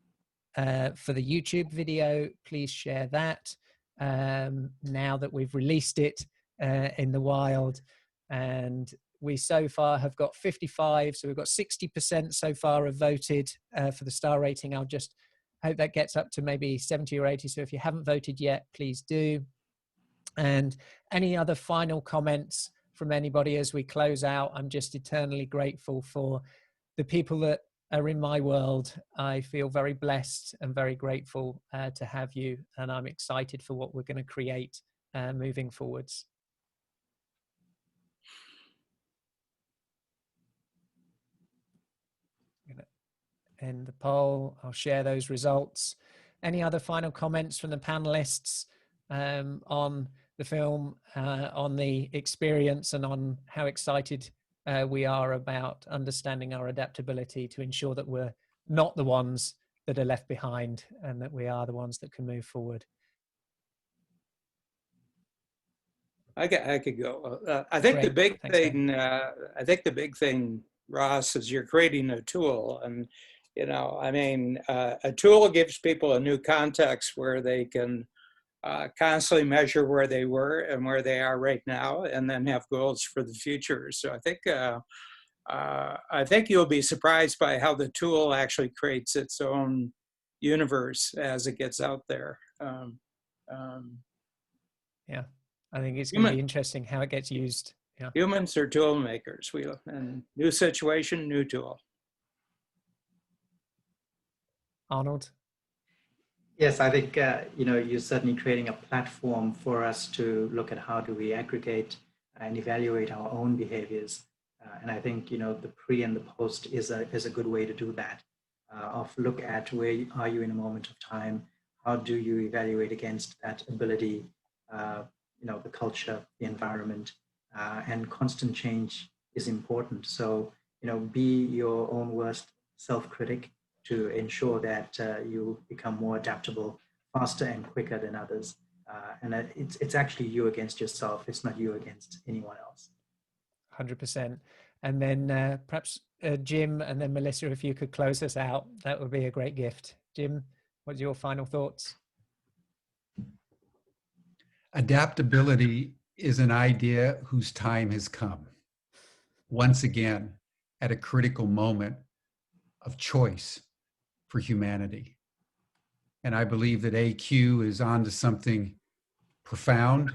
for the YouTube video. Please share that now that we've released it in the wild. And we so far have got 55, so we've got 60% so far have voted for the star rating. I'll just hope that gets up to maybe 70 or 80. So if you haven't voted yet, please do. And any other final comments from anybody as we close out? I'm just eternally grateful for the people that are in my world. I feel very blessed and very grateful to have you, and I'm excited for what we're going to create moving forwards. End the poll. I'll share those results. Any other final comments from the panelists on the film, on the experience, and on how excited we are about understanding our adaptability to ensure that we're not the ones that are left behind and that we are the ones that can move forward? I could go. I think the big thing. I think the big thing, Ross, is you're creating a tool, and a tool gives people a new context where they can constantly measure where they were and where they are right now, and then have goals for the future. So I think you'll be surprised by how the tool actually creates its own universe as it gets out there. Yeah, I think it's going to be interesting how it gets used. Yeah. Humans are tool makers. And new situation, new tool. Arnold? Yes, I think, you're certainly creating a platform for us to look at how do we aggregate and evaluate our own behaviors. And I think, the pre and the post is a good way to do that. Of look at where are you in a moment of time? How do you evaluate against that ability, the culture, the environment, and constant change is important. So, be your own worst self-critic to ensure that you become more adaptable, faster and quicker than others. And it's actually you against yourself. It's not you against anyone else. 100%. And then perhaps Jim and then Melissa, if you could close us out, that would be a great gift. Jim, what's your final thoughts? Adaptability is an idea whose time has come. Once again, at a critical moment of choice for humanity. And I believe that AQ is onto something profound.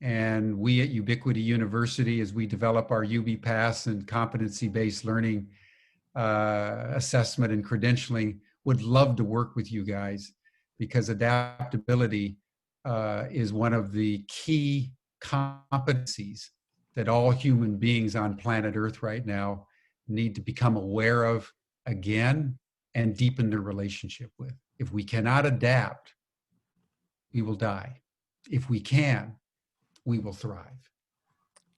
And we at Ubiquity University, as we develop our UB Pass and competency-based learning assessment and credentialing, would love to work with you guys, because adaptability is one of the key competencies that all human beings on planet Earth right now need to become aware of again and deepen their relationship with. If we cannot adapt, we will die. If we can, we will thrive.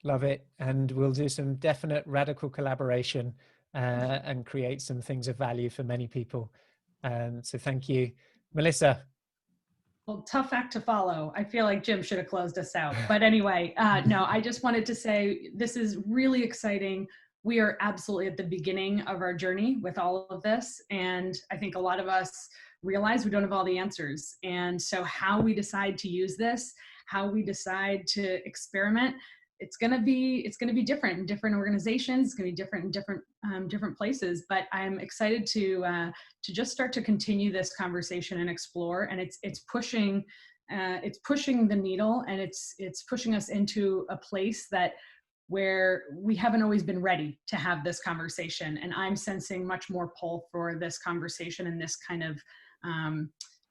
Love it. And we'll do some definite radical collaboration and create some things of value for many people. So thank you. Melissa. Well, tough act to follow. I feel like Jim should have closed us out. But anyway, no, I just wanted to say this is really exciting. We are absolutely at the beginning of our journey with all of this. And I think a lot of us realize we don't have all the answers. And so how we decide to use this, how we decide to experiment, it's going to be different in different organizations. It's going to be different in different places. But I'm excited to just start to continue this conversation and explore. And it's pushing the needle, and it's pushing us into a place where we haven't always been ready to have this conversation. And I'm sensing much more pull for this conversation and this kind of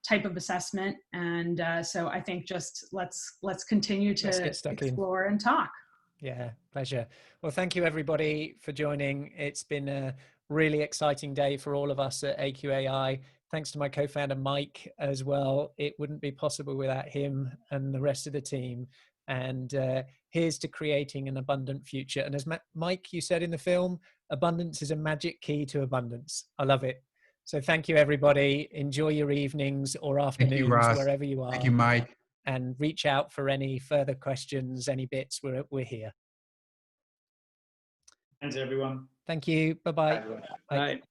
type of assessment. And so I think just let's continue to explore and talk. Yeah, pleasure. Well, thank you everybody for joining. It's been a really exciting day for all of us at AQAI. Thanks to my co-founder Mike as well. It wouldn't be possible without him and the rest of the team. And here's to creating an abundant future. And as Mike, you said in the film, abundance is a magic key to abundance. I love it. So thank you, everybody. Enjoy your evenings or afternoons, wherever you are. Thank you, Mike. And reach out for any further questions, any bits, we're here. Thanks, everyone. Thank you. Bye-bye. Bye.